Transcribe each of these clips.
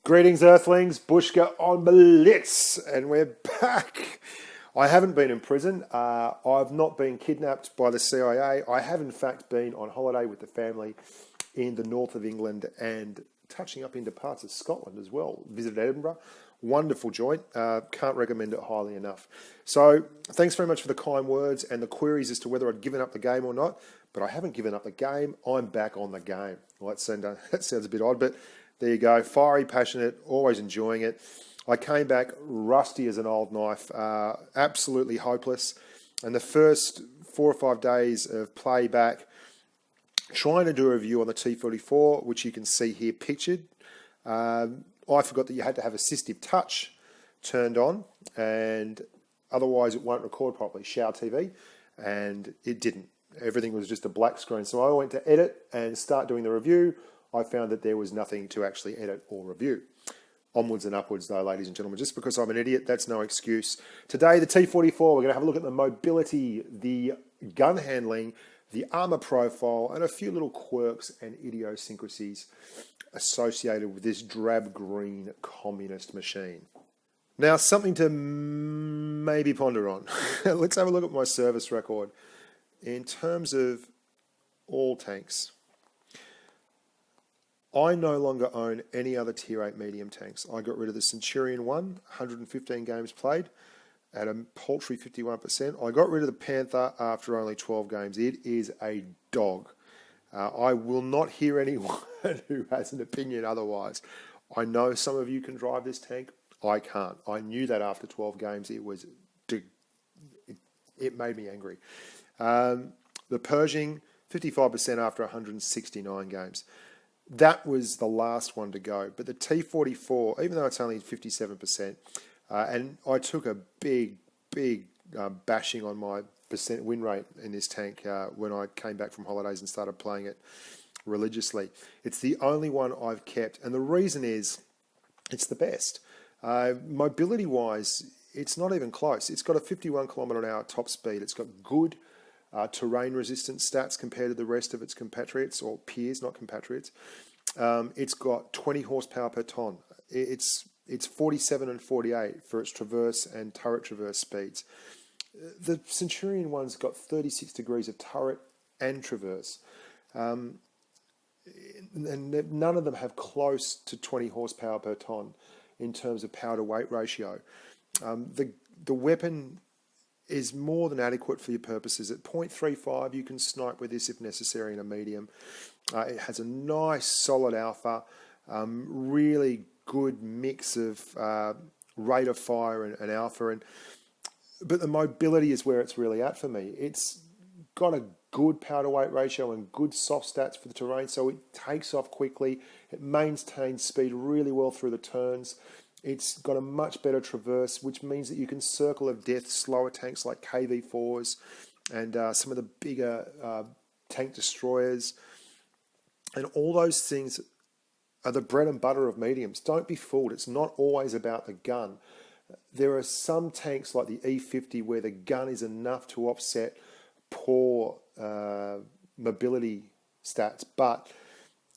Greetings, Earthlings. Bushka On Blitz, and we're back. I haven't been in prison. I've not been kidnapped by the CIA. I have, in fact, been on holiday with the family in the north of England and touching up into parts of Scotland as well. Visited Edinburgh. Wonderful joint. Can't recommend it highly enough. So, thanks very much for the kind words and the queries as to whether I'd given up the game or not. But I haven't given up the game. I'm back on the game. Well, that sounds a bit odd, but there you go. Fiery, passionate, always enjoying it. I came back rusty as an old knife, absolutely hopeless. And the first 4 or 5 days of playback, trying to do a review on the T44, which you can see here pictured. I forgot that you had to have assistive touch turned on, and otherwise it won't record properly, Shower TV, and it didn't. Everything was just a black screen. So I went to edit and start doing the review. I found that there was nothing to actually edit or review. Onwards and upwards, though, ladies and gentlemen. Just because I'm an idiot, that's no excuse. Today, the T44, we're going to have a look at the mobility, the gun handling, the armor profile, and a few little quirks and idiosyncrasies associated with this drab green communist machine. Now, something to maybe ponder on. Let's have a look at my service record. In terms of all tanks, I no longer own any other Tier 8 medium tanks. I got rid of the Centurion 1, 115 games played, at a paltry 51%. I got rid of the Panther after only 12 games. It is a dog. I will not hear anyone who has an opinion otherwise. I know some of you can drive this tank. I can't. I knew that after 12 games. It made me angry. The Pershing, 55% after 169 games. That was the last one to go. But the T44, even though it's only 57%, and I took a big bashing on my percent win rate in this tank when I came back from holidays and started playing it religiously. It's the only one I've kept. And the reason is it's the best. Mobility-wise, it's not even close. It's got a 51 kilometre an hour top speed. It's got good terrain resistance stats compared to the rest of its compatriots, or peers, not compatriots. It's got 20 horsepower per tonne. It's 47 and 48 for its traverse and turret traverse speeds. The Centurion one's got 36 degrees of turret and traverse. And none of them have close to 20 horsepower per tonne in terms of power to weight ratio. The weapon is more than adequate for your purposes. At 0.35, you can snipe with this if necessary in a medium. It has a nice solid alpha, really good mix of rate of fire and alpha. But the mobility is where it's really at for me. It's got a good power to weight ratio and good soft stats for the terrain, so it takes off quickly. It maintains speed really well through the turns. It's got a much better traverse, which means that you can circle of death slower tanks like KV4s and some of the bigger tank destroyers. And all those things are the bread and butter of mediums. Don't be fooled. It's not always about the gun. There are some tanks like the E50 where the gun is enough to offset poor mobility stats, but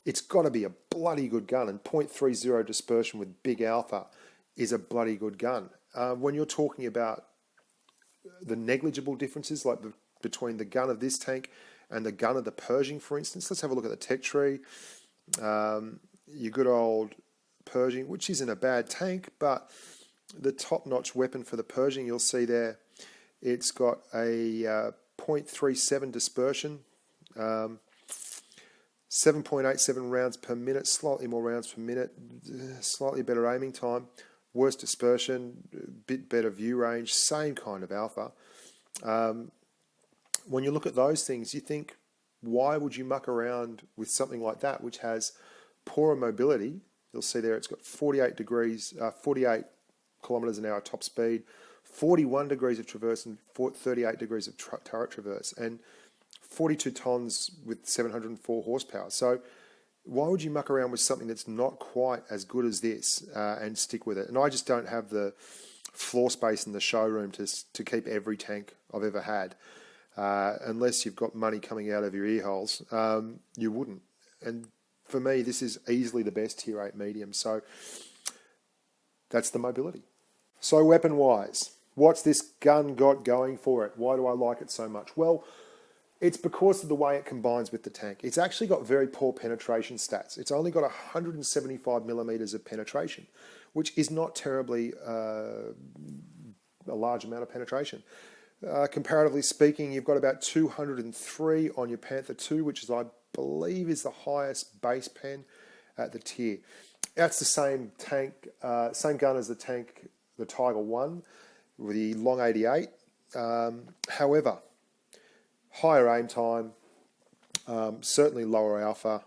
it's got to be a bloody good gun, and 0.30 dispersion with big alpha is a bloody good gun. When you're talking about the negligible differences like between the gun of this tank and the gun of the Pershing, for instance, let's have a look at the tech tree. Your good old Pershing, which isn't a bad tank, but the top-notch weapon for the Pershing, you'll see there, it's got a 0.37 dispersion, 7.87 rounds per minute, slightly more rounds per minute, slightly better aiming time, worse dispersion, bit better view range, same kind of alpha. When you look at those things, you think, why would you muck around with something like that, which has poorer mobility? You'll see there it's got 48 kilometres an hour top speed, 41 degrees of traverse and 38 degrees of turret traverse, and 42 tonnes with 704 horsepower. So why would you muck around with something that's not quite as good as this and stick with it? And I just don't have the floor space in the showroom to keep every tank I've ever had. Unless you've got money coming out of your ear holes, you wouldn't. And for me, this is easily the best Tier 8 medium. So That's the mobility. So weapon-wise, what's this gun got going for it? Why do I like it so much? Well, it's because of the way it combines with the tank. It's actually got very poor penetration stats. It's only got 175 millimeters of penetration, which is not terribly a large amount of penetration. Comparatively speaking, you've got about 203 on your Panther 2, which is, I believe, is the highest base pen at the tier. That's the same tank, same gun as the tank, the Tiger 1, with the long 88. However, higher aim time, certainly lower alpha,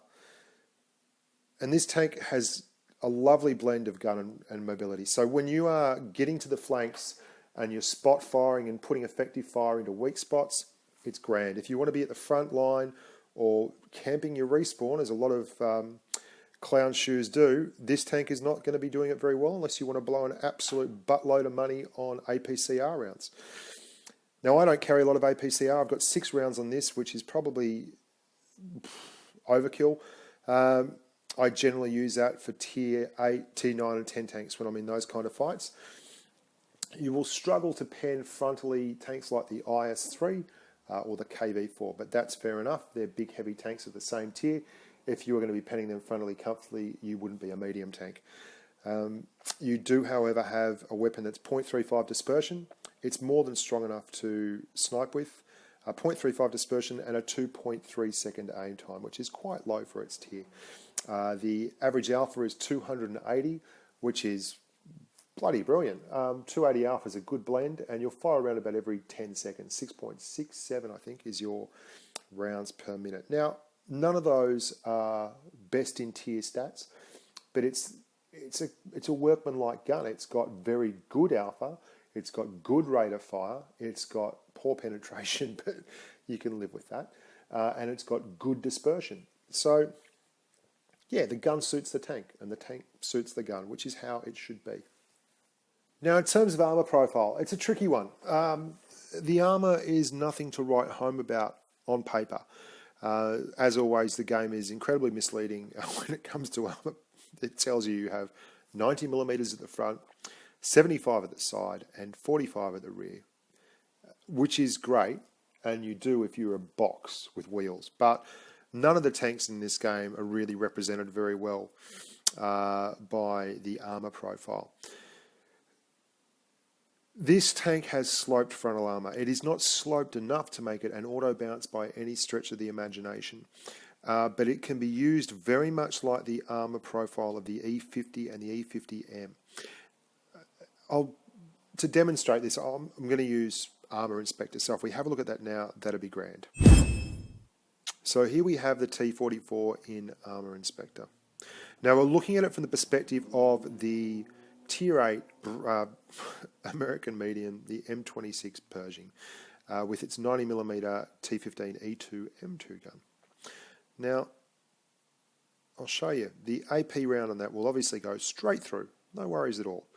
and this tank has a lovely blend of gun and mobility. So when you are getting to the flanks and you're spot firing and putting effective fire into weak spots, it's grand. If you want to be at the front line or camping your respawn, as a lot of clown shoes do, this tank is not going to be doing it very well unless you want to blow an absolute buttload of money on APCR rounds. Now, I don't carry a lot of APCR. I've got 6 rounds on this, which is probably overkill. I generally use that for tier 8, tier 9 and 10 tanks when I'm in those kind of fights. You will struggle to pen frontally tanks like the IS-3 or the KV-4, but that's fair enough. They're big, heavy tanks of the same tier. If you were going to be penning them frontally comfortably, you wouldn't be a medium tank. You do, however, have a weapon that's 0.35 dispersion. It's more than strong enough to snipe with. A 0.35 dispersion and a 2.3 second aim time, which is quite low for its tier. The average alpha is 280, which is bloody brilliant. 280 alpha is a good blend, and you'll fire around about every 10 seconds. 6.67, I think, is your rounds per minute. Now, none of those are best in tier stats, but it's a workmanlike gun. It's got very good alpha. It's got good rate of fire. It's got poor penetration, but you can live with that. And it's got good dispersion. So, yeah, the gun suits the tank, and the tank suits the gun, which is how it should be. Now, in terms of armor profile, it's a tricky one. The armor is nothing to write home about on paper. As always, the game is incredibly misleading when it comes to armor. It tells you have 90 millimeters at the front, 75 at the side, and 45 at the rear, which is great, and you do if you're a box with wheels. But none of the tanks in this game are really represented very well by the armor profile. This tank has sloped frontal armor. It is not sloped enough to make it an auto bounce by any stretch of the imagination, but it can be used very much like the armor profile of the E50 and the E50M. To demonstrate this, I'm going to use Armor Inspector. So if we have a look at that now, that'd be grand. So here we have the T44 in Armor Inspector. Now we're looking at it from the perspective of the Tier 8 American medium, the M26 Pershing, with its 90mm T15E2 M2 gun. Now, I'll show you. The AP round on that will obviously go straight through, no worries at all.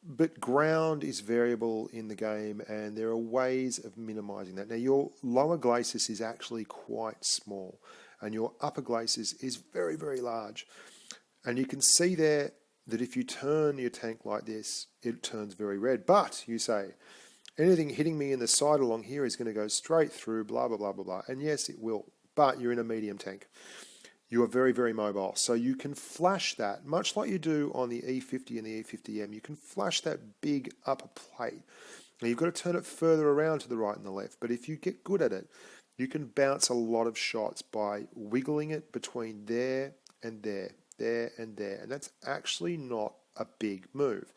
But ground is variable in the game, and there are ways of minimizing that. Now, your lower glacis is actually quite small, and your upper glacis is very, very large. And you can see there that if you turn your tank like this, it turns very red. But, you say, anything hitting me in the side along here is going to go straight through, blah, blah, blah, blah, blah. And yes, it will. But you're in a medium tank. You are very, very mobile. So you can flash that, much like you do on the E50 and the E50M. You can flash that big upper plate. Now, you've got to turn it further around to the right and the left. But if you get good at it, you can bounce a lot of shots by wiggling it between there and there, there and there. And that's actually not a big move.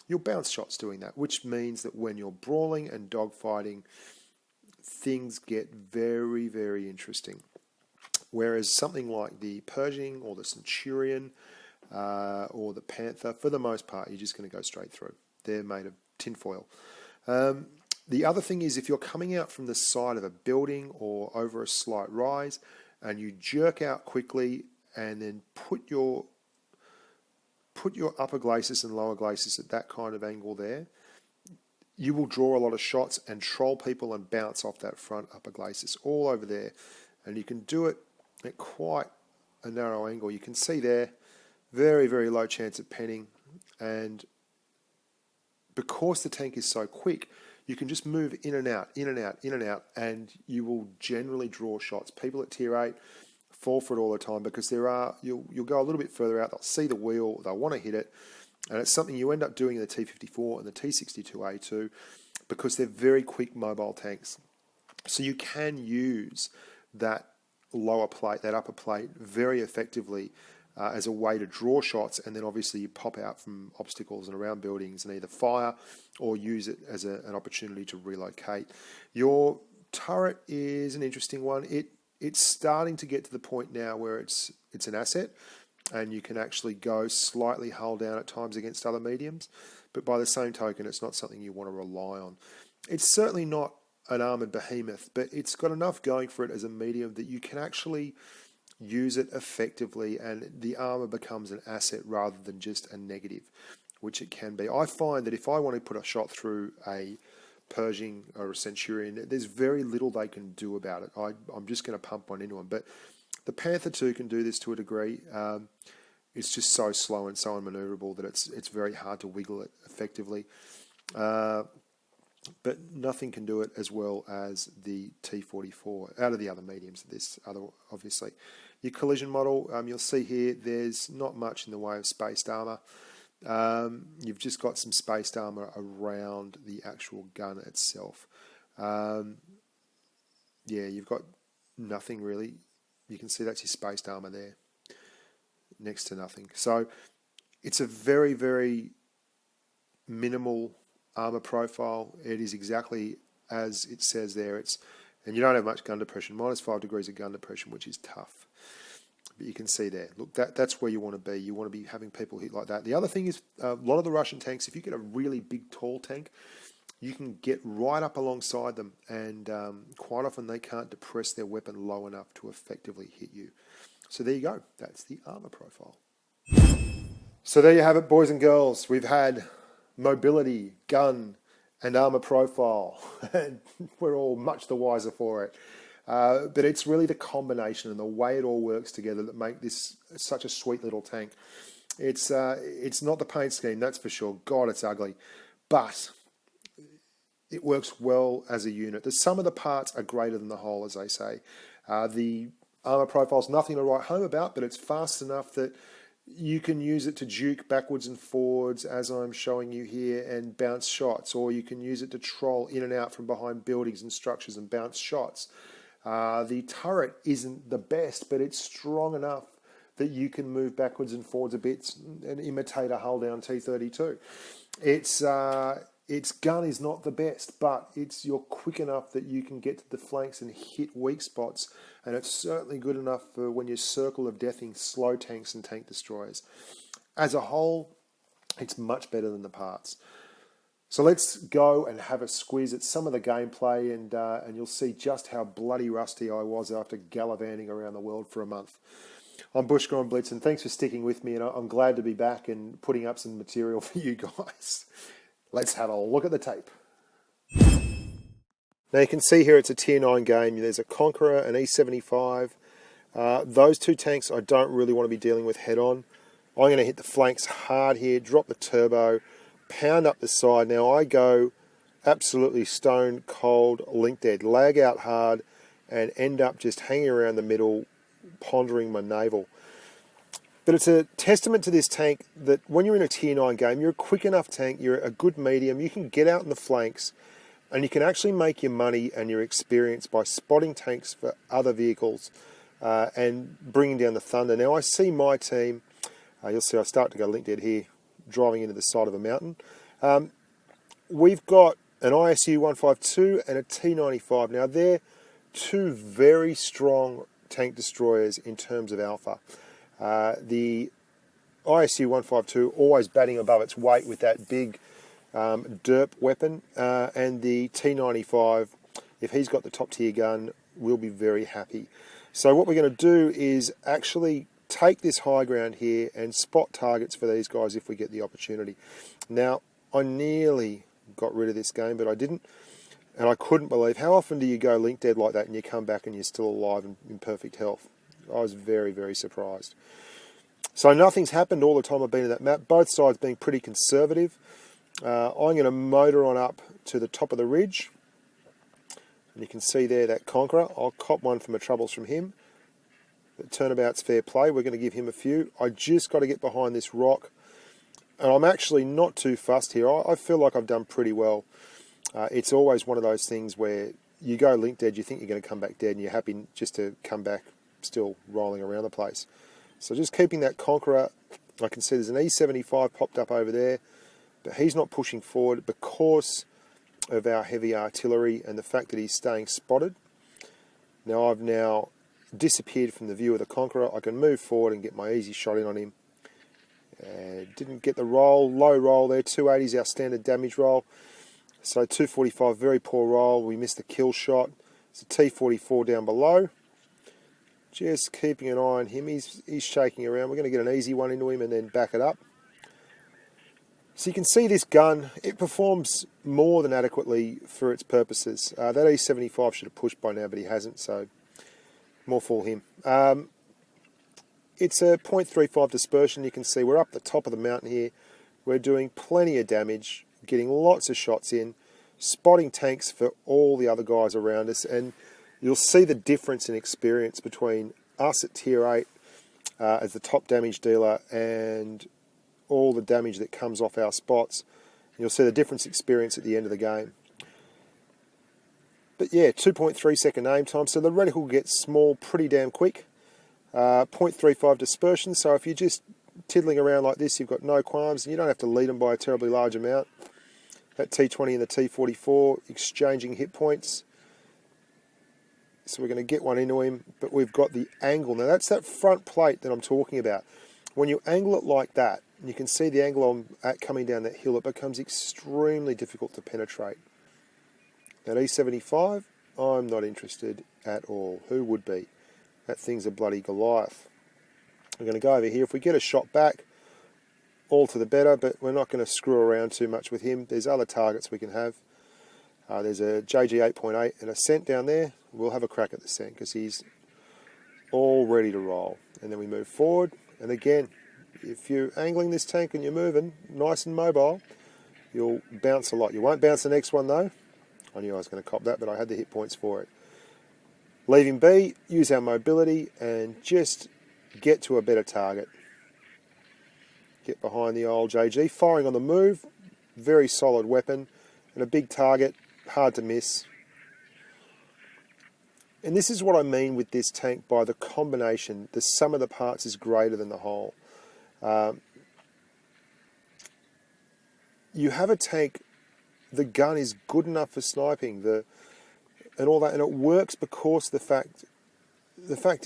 You'll bounce shots doing that, which means that when you're brawling and dogfighting, things get very, very interesting. Whereas something like the Pershing or the Centurion or the Panther, for the most part, you're just going to go straight through. They're made of tinfoil. The other thing is, if you're coming out from the side of a building or over a slight rise and you jerk out quickly and then put your upper glacis and lower glacis at that kind of angle there, you will draw a lot of shots and troll people and bounce off that front upper glacis all over there. And you can do it at quite a narrow angle. You can see there, very, very low chance of penning. And because the tank is so quick, you can just move in and out, in and out, in and out, and you will generally draw shots. People at tier 8 fall for it all the time because you'll go a little bit further out, they'll see the wheel, they'll want to hit it, and it's something you end up doing in the T44 and the T62A2 because they're very quick mobile tanks. So you can use that lower plate, that upper plate, very effectively as a way to draw shots, and then obviously you pop out from obstacles and around buildings and either fire or use it as an opportunity to relocate. Your turret is an interesting one. It's starting to get to the point now where it's an asset, and you can actually go slightly hull down at times against other mediums, but by the same token, it's not something you want to rely on. It's certainly not an armoured behemoth, but it's got enough going for it as a medium that you can actually use it effectively, and the armour becomes an asset rather than just a negative, which it can be. I find that if I want to put a shot through a Pershing or a Centurion, there's very little they can do about it. I'm just going to pump one into them. But the Panther 2 can do this to a degree. It's just so slow and so unmanoeuvrable that it's very hard to wiggle it effectively. But nothing can do it as well as the T44 out of the other mediums. This other, obviously, your collision model. You'll see here. There's not much in the way of spaced armor. You've just got some spaced armor around the actual gun itself. Yeah, you've got nothing really. You can see that's your spaced armor there, next to nothing. So it's a very, very minimal armor profile. It is exactly as it says there. And you don't have much gun depression, -5 degrees of gun depression, which is tough. But you can see there, look, that's where you want to be. You want to be having people hit like that. The other thing is, a lot of the Russian tanks, if you get a really big, tall tank, you can get right up alongside them, and quite often they can't depress their weapon low enough to effectively hit you. So there you go. That's the armor profile. So there you have it, boys and girls. We've had mobility, gun, and armor profile. We're all much the wiser for it. But it's really the combination and the way it all works together that make this such a sweet little tank. It's not the paint scheme, that's for sure. God, it's ugly. But it works well as a unit. The sum of the parts are greater than the whole, as they say. The armor profile is nothing to write home about, but it's fast enough that you can use it to juke backwards and forwards, as I'm showing you here, and bounce shots. Or you can use it to troll in and out from behind buildings and structures and bounce shots. The turret isn't the best, but it's strong enough that you can move backwards and forwards a bit and imitate a hull down T32. Its gun is not the best, but you're quick enough that you can get to the flanks and hit weak spots, and it's certainly good enough for when you're circle of deathing slow tanks and tank destroyers. As a whole, it's much better than the parts. So let's go and have a squeeze at some of the gameplay, and you'll see just how bloody rusty I was after gallivanting around the world for a month. I'm Bushka On Blitz, and thanks for sticking with me, and I'm glad to be back and putting up some material for you guys. Let's have a look at the tape. Now you can see here it's a tier 9 game. There's a Conqueror, an E75. Those two tanks I don't really want to be dealing with head on. I'm going to hit the flanks hard here, drop the turbo, pound up the side. Now I go absolutely stone cold, link dead, lag out hard, and end up just hanging around the middle, pondering my navel. But it's a testament to this tank that when you're in a tier 9 game, you're a quick enough tank, you're a good medium, you can get out in the flanks, and you can actually make your money and your experience by spotting tanks for other vehicles and bringing down the thunder. Now I see my team, you'll see I start to go link dead here, driving into the side of a mountain. We've got an ISU 152 and a T95. Now they're two very strong tank destroyers in terms of alpha. The ISU 152 always batting above its weight with that big derp weapon, and the T95, if he's got the top tier gun, will be very happy. So what we're going to do is actually take this high ground here and spot targets for these guys if we get the opportunity. Now, I nearly got rid of this game, but I didn't, and I couldn't believe how often do you go link dead like that and you come back and you're still alive and in perfect health. I was very, very surprised. So nothing's happened all the time I've been in that map. Both sides being pretty conservative. I'm going to motor on up to the top of the ridge. And you can see there that Conqueror. I'll cop one for my troubles from him. The turnabout's fair play. We're going to give him a few. I just got to get behind this rock. And I'm actually not too fussed here. I feel like I've done pretty well. It's always one of those things where you go link dead, you think you're going to come back dead, and you're happy just to come back still rolling around the place. So just keeping that Conqueror. I can see there's an E75 popped up over there, but he's not pushing forward because of our heavy artillery and the fact that he's staying spotted. Now I've now disappeared from the view of the Conqueror. I can move forward and get my easy shot in on him. Didn't get the roll, low roll there. 280 is our standard damage roll. So 245, very poor roll. We missed the kill shot. It's a T44 down below. Just keeping an eye on him. He's shaking around. We're going to get an easy one into him and then back it up. So you can see this gun, it performs more than adequately for its purposes. That E75 should have pushed by now, but he hasn't, so more for him. It's a 0.35 dispersion. You can see we're up the top of the mountain here. We're doing plenty of damage, getting lots of shots in, spotting tanks for all the other guys around us, and you'll see the difference in experience between us at Tier 8 as the top damage dealer and all the damage that comes off our spots. You'll see the difference experience at the end of the game. But yeah, 2.3 second aim time, so the reticle gets small pretty damn quick. 0.35 dispersion, so if you're just tiddling around like this, you've got no qualms, and you don't have to lead them by a terribly large amount. That T20 and the T44 exchanging hit points. So we're going to get one into him, but we've got the angle. Now that's that front plate that I'm talking about. When you angle it like that, and you can see the angle I'm at coming down that hill, it becomes extremely difficult to penetrate. That E75, I'm not interested at all. Who would be? That thing's a bloody Goliath. We're going to go over here. If we get a shot back, all to the better, but we're not going to screw around too much with him. There's other targets we can have. There's a JG 8.8 and a scent down there. We'll have a crack at the scent because he's all ready to roll. And then we move forward. And again, if you're angling this tank and you're moving nice and mobile, you'll bounce a lot. You won't bounce the next one though. I knew I was going to cop that, but I had the hit points for it. Leave him be, use our mobility, and just get to a better target. Get behind the old JG. Firing on the move, very solid weapon, and a big target, hard to miss. And this is what I mean with this tank by the combination. The sum of the parts is greater than the whole. You have a tank, the gun is good enough for sniping, and all that, and it works because the fact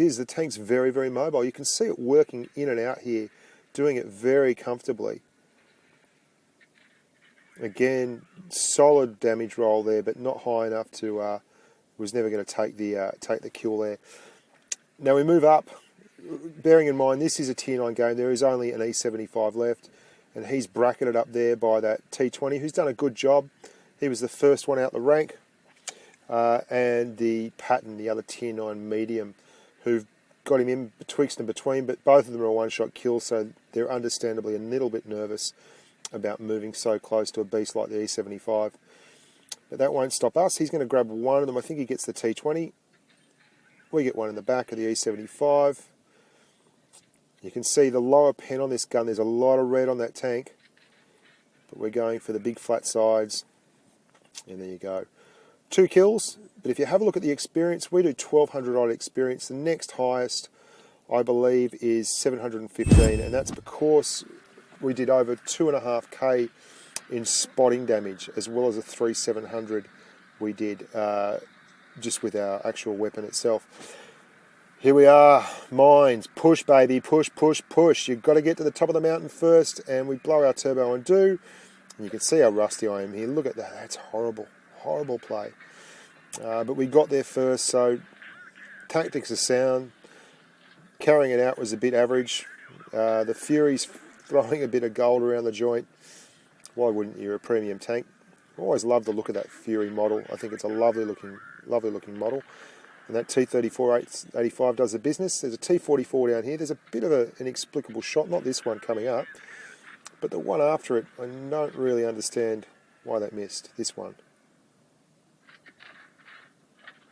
is the tank's very, very mobile. You can see it working in and out here, doing it very comfortably. Again, solid damage roll there, but not high enough to was never going to take the kill there. Now we move up, bearing in mind this is a Tier 9 game. There is only an E75 left, and he's bracketed up there by that T20, who's done a good job. He was the first one out the rank. And the Patton, the other Tier 9 medium, who've got him in betwixt and between, but both of them are one-shot kills, so they're understandably a little bit nervous about moving so close to a beast like the E75. But that won't stop us. He's going to grab one of them. I think he gets the T20. We get one in the back of the E75. You can see the lower pen on this gun. There's a lot of red on that tank, but we're going for the big flat sides, and there you go. 2 kills, but if you have a look at the experience, we do 1200 odd experience. The next highest, I believe, is 715, and that's because we did over 2.5k in spotting damage, as well as a 3700 we did just with our actual weapon itself. Here we are, mines, push baby, push, push, push. You've got to get to the top of the mountain first, and we blow our turbo and do. And you can see how rusty I am here. Look at that, that's horrible. Horrible play. But we got there first, so tactics are sound. Carrying it out was a bit average. The Fury's throwing a bit of gold around the joint. Why wouldn't you? A premium tank. I always love the look of that Fury model. I think it's a lovely looking model. And that T44 85 does the business. There's a T44 down here. There's a bit of an inexplicable shot, not this one coming up, but the one after it, I don't really understand why that missed. This one.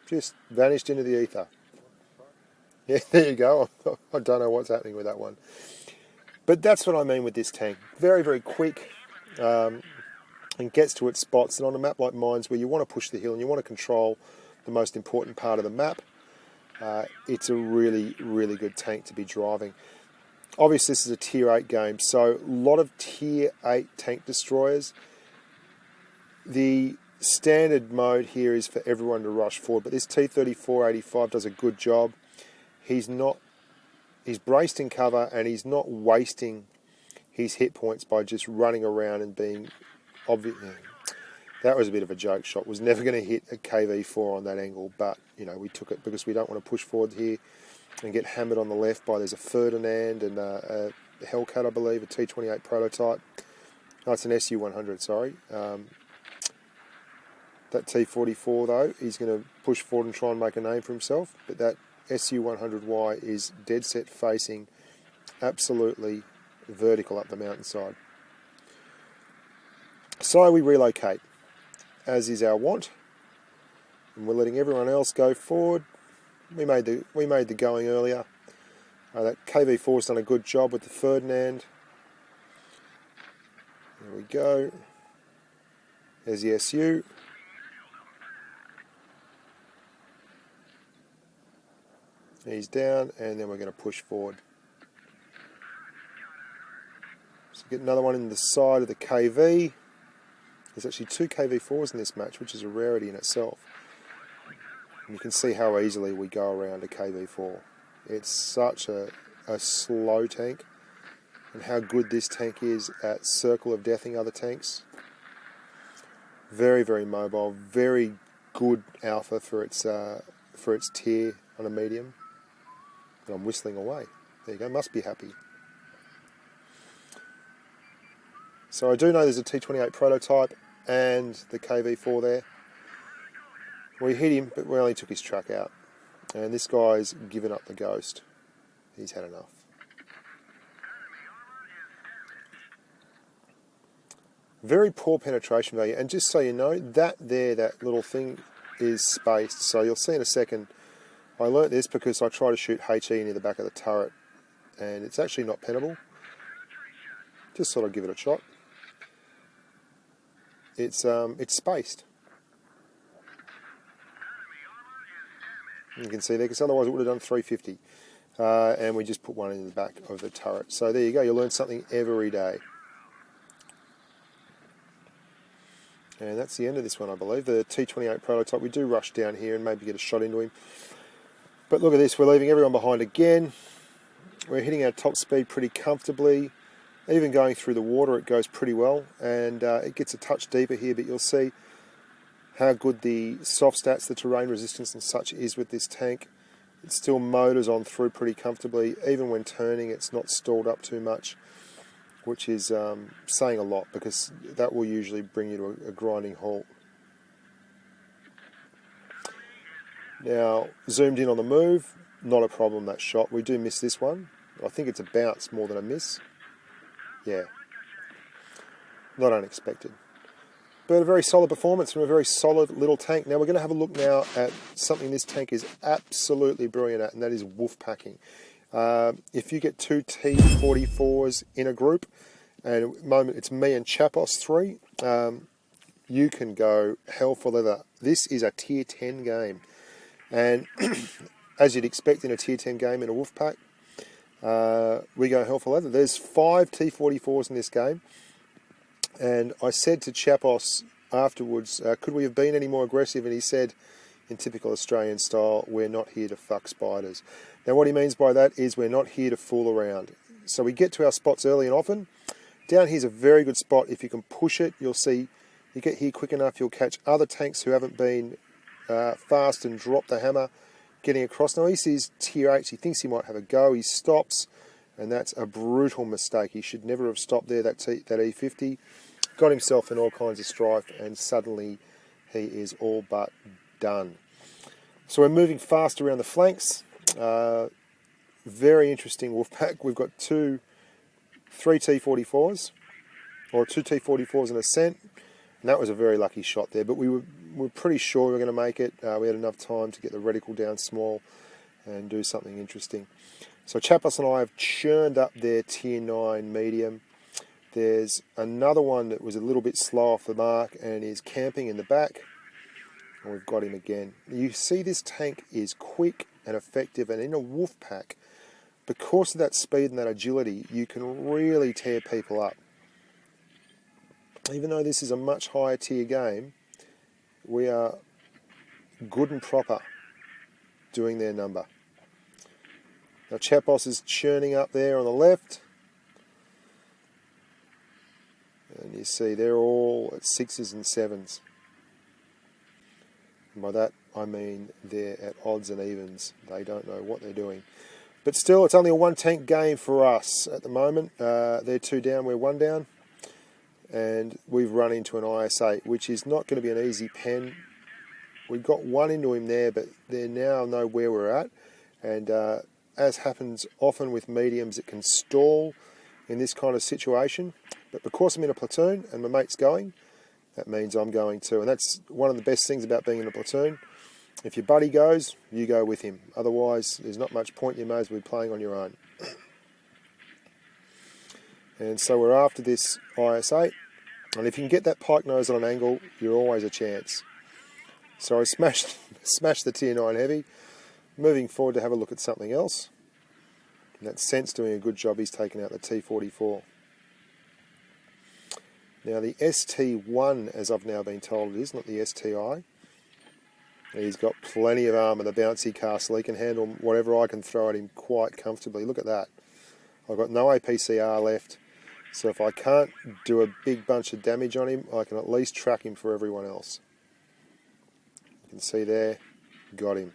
Just vanished into the ether. Yeah, there you go. I don't know what's happening with that one. But that's what I mean with this tank. Very, very quick and gets to its spots. And on a map like mine's where you want to push the hill and you want to control the most important part of the map, it's a really, really good tank to be driving. Obviously, this is a Tier 8 game, so a lot of Tier 8 tank destroyers. The standard mode here is for everyone to rush forward, but this T44 85 does a good job. He's braced in cover, and he's not wasting his hit points by just running around and being obvious. That was a bit of a joke shot. Was never going to hit a KV4 on that angle, but you know, we took it because we don't want to push forward here and get hammered on the left by, there's a Ferdinand and a Hellcat, I believe, a T28 prototype. No, it's an SU100, sorry. That T44 though, he's going to push forward and try and make a name for himself, but that SU100Y is dead set facing absolutely vertical up the mountainside. So we relocate, as is our want, and we're letting everyone else go forward. We made the going earlier. That KV4's done a good job with the Ferdinand. There we go. There's the SU. He's down, and then we're going to push forward. So get another one in the side of the KV. There's actually 2 KV4s in this match, which is a rarity in itself. And you can see how easily we go around a KV4. It's such a slow tank, and how good this tank is at circle of deathing other tanks. Very, very mobile, very good alpha for its tier on a medium. And I'm whistling away. There you go, must be happy. So I do know there's a T28 prototype and the KV4 there. We hit him, but we only took his truck out. And this guy's given up the ghost. He's had enough. Very poor penetration value. And just so you know, that little thing is spaced. So you'll see in a second, I learnt this because I try to shoot HE near the back of the turret, and it's actually not pennable. Just sort of give it a shot. It's spaced. You can see there, because otherwise it would have done 350. And we just put one in the back of the turret. So there you go, you learn something every day. And that's the end of this one, I believe. The T28 prototype. We do rush down here and maybe get a shot into him. But look at this, we're leaving everyone behind again. We're hitting our top speed pretty comfortably. Even going through the water, it goes pretty well. And it gets a touch deeper here, but you'll see how good the soft stats, the terrain resistance and such is with this tank. It still motors on through pretty comfortably. Even when turning, it's not stalled up too much, which is saying a lot, because that will usually bring you to a grinding halt. Now, zoomed in on the move, not a problem, that shot. We do miss this one. I think it's a bounce more than a miss. Yeah, not unexpected. But a very solid performance from a very solid little tank. Now we're going to have a look now at something this tank is absolutely brilliant at, and that is wolf packing. If you get 2 T44s in a group, and at the moment it's me and Chapos 3, you can go hell for leather. This is a tier 10 game. And as you'd expect in a tier 10 game in a wolf pack, we go hell for leather. There's 5 T44s in this game. And I said to Chapos afterwards, could we have been any more aggressive? And he said, in typical Australian style, we're not here to fuck spiders. Now what he means by that is we're not here to fool around. So we get to our spots early and often. Down here's a very good spot. If you can push it, you'll see, you get here quick enough, you'll catch other tanks who haven't been fast and drop the hammer getting across. Now he sees tier 8, he thinks he might have a go, he stops, and that's a brutal mistake. He should never have stopped there, that E50. Got himself in all kinds of strife, and suddenly he is all but done. So we're moving fast around the flanks. Very interesting wolf pack. We've got three T44s, or two T44s and a scent. And that was a very lucky shot there, but we were pretty sure we were going to make it. We had enough time to get the reticle down small and do something interesting. So Chapos and I have churned up their tier 9 medium. There's another one that was a little bit slow off the mark and is camping in the back. And we've got him again. You see this tank is quick and effective, and in a wolf pack, because of that speed and that agility, you can really tear people up. Even though this is a much higher tier game, we are good and proper doing their number. Now Chapos is churning up there on the left. And you see they're all at 6s and 7s. And by that I mean they're at odds and evens. They don't know what they're doing. But still, it's only a 1 tank game for us at the moment. They're 2 down, we're 1 down. And we've run into an IS-8, which is not going to be an easy pen. We got 1 into him there, but they now know where we're at. And as happens often with mediums, it can stall in this kind of situation. But because I'm in a platoon and my mate's going, that means I'm going too. And that's one of the best things about being in a platoon. If your buddy goes, you go with him. Otherwise, there's not much point. You may as well be playing on your own. And so we're after this IS-8. And if you can get that pike nose on an angle, you're always a chance. So I smashed the tier 9 heavy. Moving forward to have a look at something else. And that Scent's doing a good job. He's taken out the T44. Now the ST1, as I've now been told it is, not the STI. He's got plenty of armour, the bouncy castle. He can handle whatever I can throw at him quite comfortably. Look at that. I've got no APCR left. So if I can't do a big bunch of damage on him, I can at least track him for everyone else. You can see there, got him.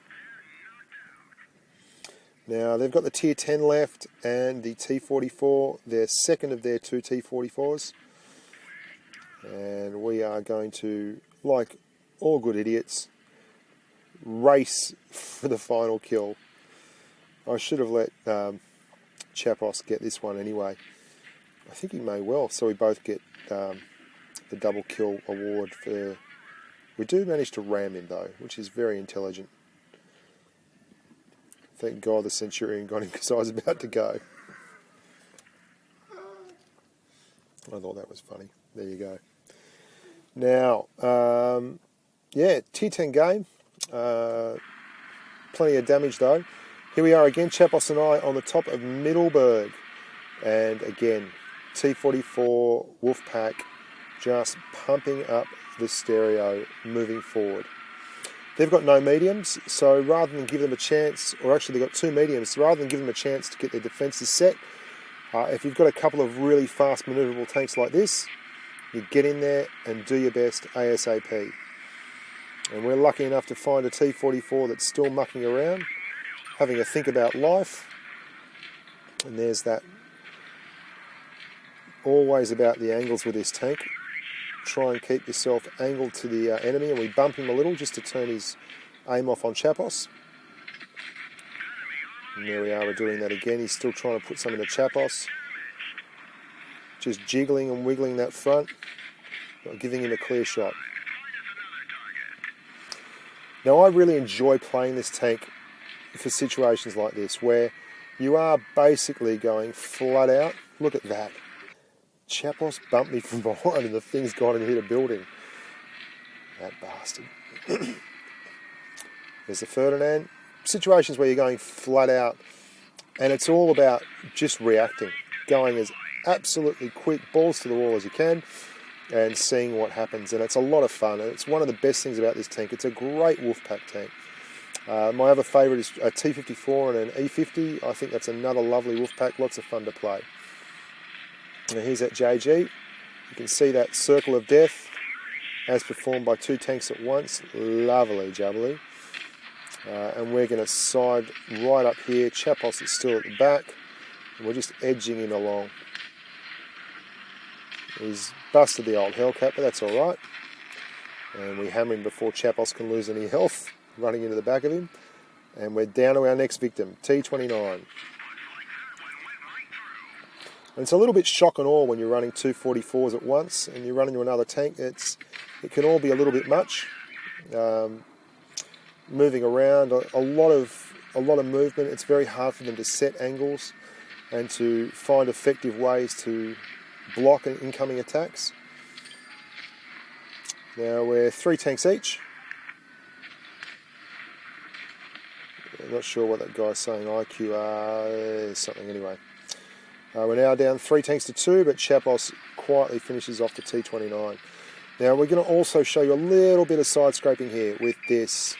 Now they've got the tier 10 left and the T44. They're second of their 2 T44s. And we are going to, like all good idiots, race for the final kill. I should have let Chapos get this one anyway. I think he may well, so we both get the double kill award for... We do manage to ram him though, which is very intelligent. Thank God the Centurion got him because I was about to go. I thought that was funny. There you go. Now, yeah, tier 10 game. Plenty of damage though. Here we are again, Chapos and I on the top of Middleburg. And again, T44 Wolfpack just pumping up the stereo moving forward. They've got no mediums, so rather than give them a chance, or actually they've got 2 mediums, so rather than give them a chance to get their defences set, if you've got a couple of really fast manoeuvrable tanks like this, you get in there and do your best ASAP. And we're lucky enough to find a T44 that's still mucking around, having a think about life. And there's that. Always about the angles with this tank. Try and keep yourself angled to the enemy, and we bump him a little just to turn his aim off on Chapos. And there we are, we're doing that again. He's still trying to put some in the Chapos. Just jiggling and wiggling that front, not giving him a clear shot. Now I really enjoy playing this tank for situations like this, where you are basically going flat out. Look at that. Chapos bumped me from behind and the thing's gone and hit a building. That bastard. There's the Ferdinand. Situations where you're going flat out and it's all about just reacting. Going as absolutely quick, balls to the wall as you can and seeing what happens. And it's a lot of fun. And it's one of the best things about this tank. It's a great Wolfpack tank. My other favourite is a T54 and an E50. I think that's another lovely Wolfpack. Lots of fun to play. Now here's that JG. You can see that circle of death as performed by 2 tanks at once. Lovely jubbly. And we're going to side right up here. Chapos is still at the back. And we're just edging him along. He's busted the old Hellcat, but that's alright. And we hammer him before Chapos can lose any health. running into the back of him. And we're down to our next victim, T29. And it's a little bit shock and awe when you're running 244s at once and you run into another tank. It can all be a little bit much. Moving around, a lot of movement. It's very hard for them to set angles and to find effective ways to block incoming attacks. Now we're 3 tanks each. I'm not sure what that guy's saying. IQR something anyway. We're now down 3 tanks to 2, but Chapos quietly finishes off the T29. Now we're going to also show you a little bit of side scraping here with this.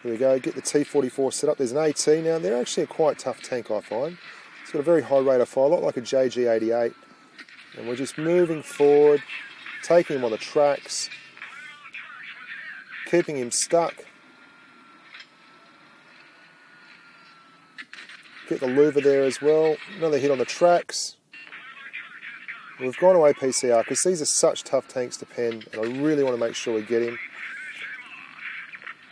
Here we go, get the T44 set up. There's an AT now. They're actually a quite tough tank, I find. It's got a very high rate of fire, a lot like a JG88. And we're just moving forward, taking him on the tracks, keeping him stuck. Get the louver there as well. Another hit on the tracks. We've gone to APCR because these are such tough tanks to pen, and I really want to make sure we get him.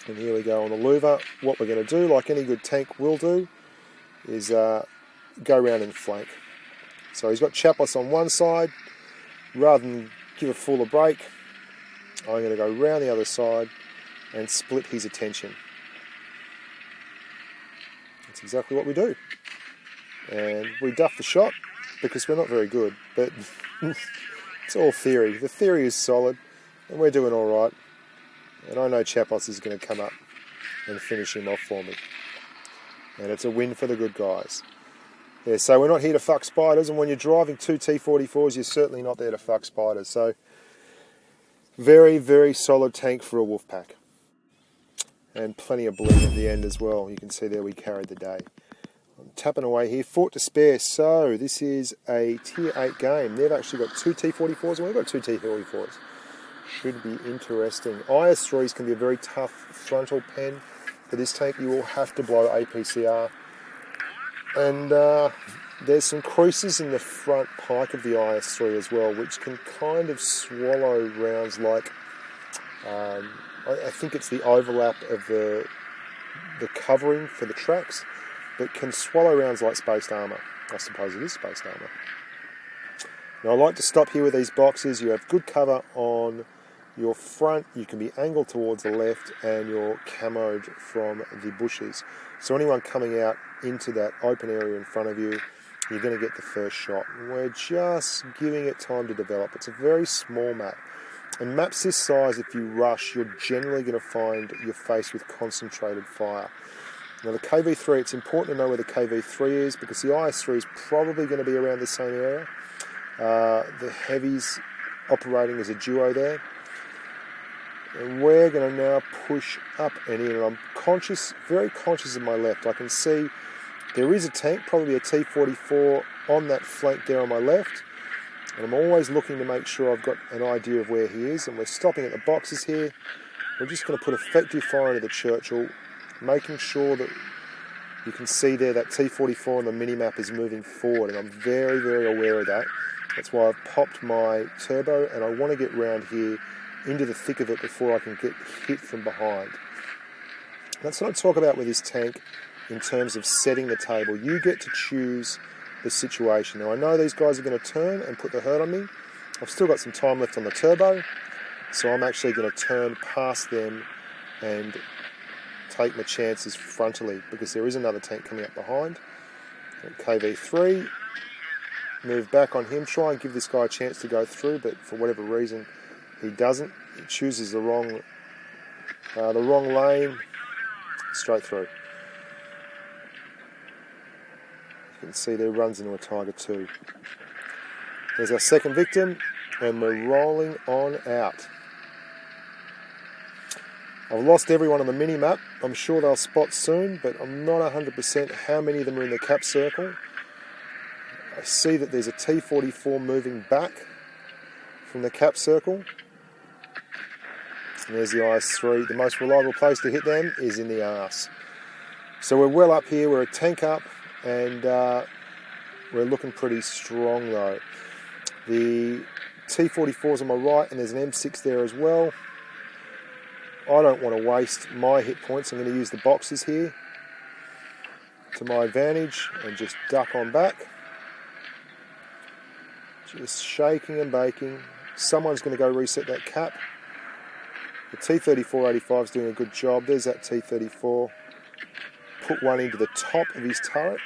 And here we go on the louver. What we're going to do, like any good tank will do, is go around and flank. So he's got Chapos on one side. Rather than give a full break, I'm going to go round the other side and split his attention. That's exactly what we do. And we duff the shot because we're not very good, but it's all theory. The theory is solid and we're doing all right. And I know Chapos is going to come up and finish him off for me. And it's a win for the good guys. Yeah, so we're not here to fuck spiders, and when you're driving 2 T44s, you're certainly not there to fuck spiders. So very, very solid tank for a wolf pack. And plenty of bleed at the end as well. You can see there we carried the day. I'm tapping away here. Fort to spare. So this is a tier 8 game. They've actually got 2 T44s and we've got 2 T44s. Should be interesting. IS3s can be a very tough frontal pen for this tank. You will have to blow APCR. And there's some creases in the front pike of the IS3 as well, which can kind of swallow rounds like... I think it's the overlap of the covering for the tracks that can swallow rounds like spaced armour. I suppose it is spaced armour. Now I like to stop here with these boxes. You have good cover on your front, you can be angled towards the left, and you're camoed from the bushes. So anyone coming out into that open area in front of you, you're going to get the first shot. We're just giving it time to develop. It's a very small map. And maps this size, if you rush, you're generally going to find you're faced with concentrated fire. Now the KV3, it's important to know where the KV3 is because the IS3 is probably going to be around the same area. The heavies operating as a duo there. And we're going to now push up and in. And I'm conscious, very conscious of my left. I can see there is a tank, probably a T44 on that flank there on my left. And I'm always looking to make sure I've got an idea of where he is. And we're stopping at the boxes here. We're just going to put effective fire into the Churchill, making sure that you can see there that T44 on the mini-map is moving forward. And I'm very, very aware of that. That's why I've popped my turbo and I want to get round here into the thick of it before I can get hit from behind. That's what I talk about with this tank in terms of setting the table. You get to choose the situation. Now I know these guys are going to turn and put the hurt on me. I've still got some time left on the turbo, so I'm actually going to turn past them and take my chances frontally because there is another tank coming up behind. KV3, move back on him, try and give this guy a chance to go through, but for whatever reason he doesn't. He chooses the wrong lane, straight through. You can see there runs into a Tiger 2. There's our second victim, and we're rolling on out. I've lost everyone on the mini-map. I'm sure they'll spot soon, but I'm not 100% how many of them are in the cap circle. I see that there's a T44 moving back from the cap circle. And there's the IS3. The most reliable place to hit them is in the arse. So we're well up here. We're a tank up, and we're looking pretty strong though. The T44's on my right, and there's an M6 there as well. I don't want to waste my hit points. I'm going to use the boxes here to my advantage and just duck on back. Just shaking and baking. Someone's going to go reset that cap. The T44 is doing a good job. There's that T34. Put one into the top of his turret.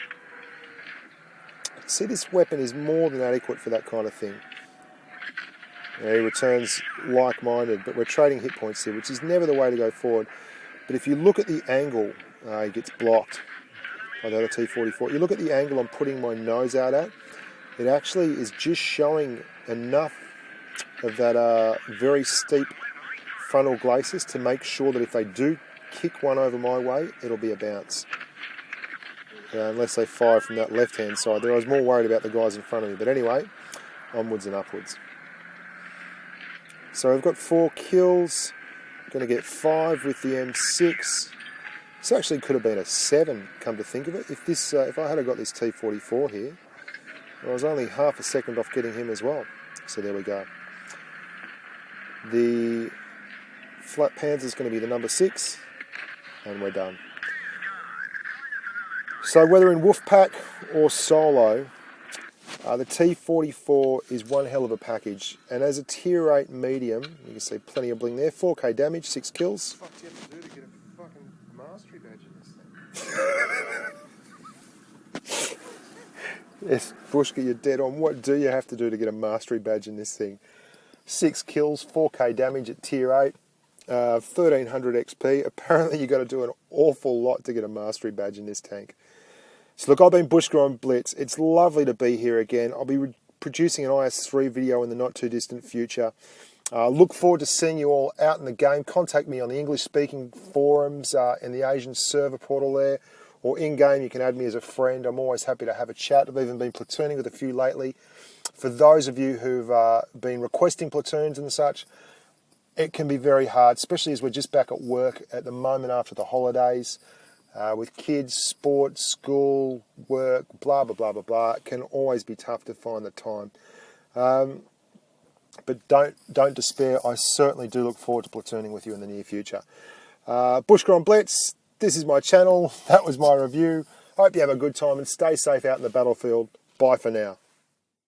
See, this weapon is more than adequate for that kind of thing. He returns like-minded, but we're trading hit points here, which is never the way to go forward. But if you look at the angle, he gets blocked by the other T44. You look at the angle I'm putting my nose out at, it actually is just showing enough of that very steep frontal glacis to make sure that if they do kick one over my way, it'll be a bounce. Unless they fire from that left-hand side there. I was more worried about the guys in front of me. But anyway, onwards and upwards. So we've got 4 kills. Going to get 5 with the M6. This actually could have been a 7, come to think of it. If I had got this T44 here, I was only half a second off getting him as well. So there we go. The Flat Panther is going to be the number 6. And we're done. So whether in wolf pack or solo, the T44 is one hell of a package. And as a tier 8 medium, you can see plenty of bling there. 4k damage, 6 kills. What do you have to do to get a fucking mastery badge in this thing? Yes, Bushka, you're dead on. What do you have to do to get a mastery badge in this thing? 6 kills, 4k damage at tier 8. 1300 XP. Apparently you've got to do an awful lot to get a mastery badge in this tank. So look, I've been Bushka on Blitz. It's lovely to be here again. I'll be producing an IS3 video in the not too distant future. Look forward to seeing you all out in the game. Contact me on the English speaking forums in the Asian server portal there, or in game you can add me as a friend. I'm always happy to have a chat. I've even been platooning with a few lately. For those of you who've been requesting platoons and such, it can be very hard, especially as we're just back at work at the moment after the holidays. With kids, sports, school, work, blah, blah, blah, blah, blah. It can always be tough to find the time. But don't despair. I certainly do look forward to platooning with you in the near future. Bushka on Blitz, this is my channel. That was my review. Hope you have a good time and stay safe out in the battlefield. Bye for now.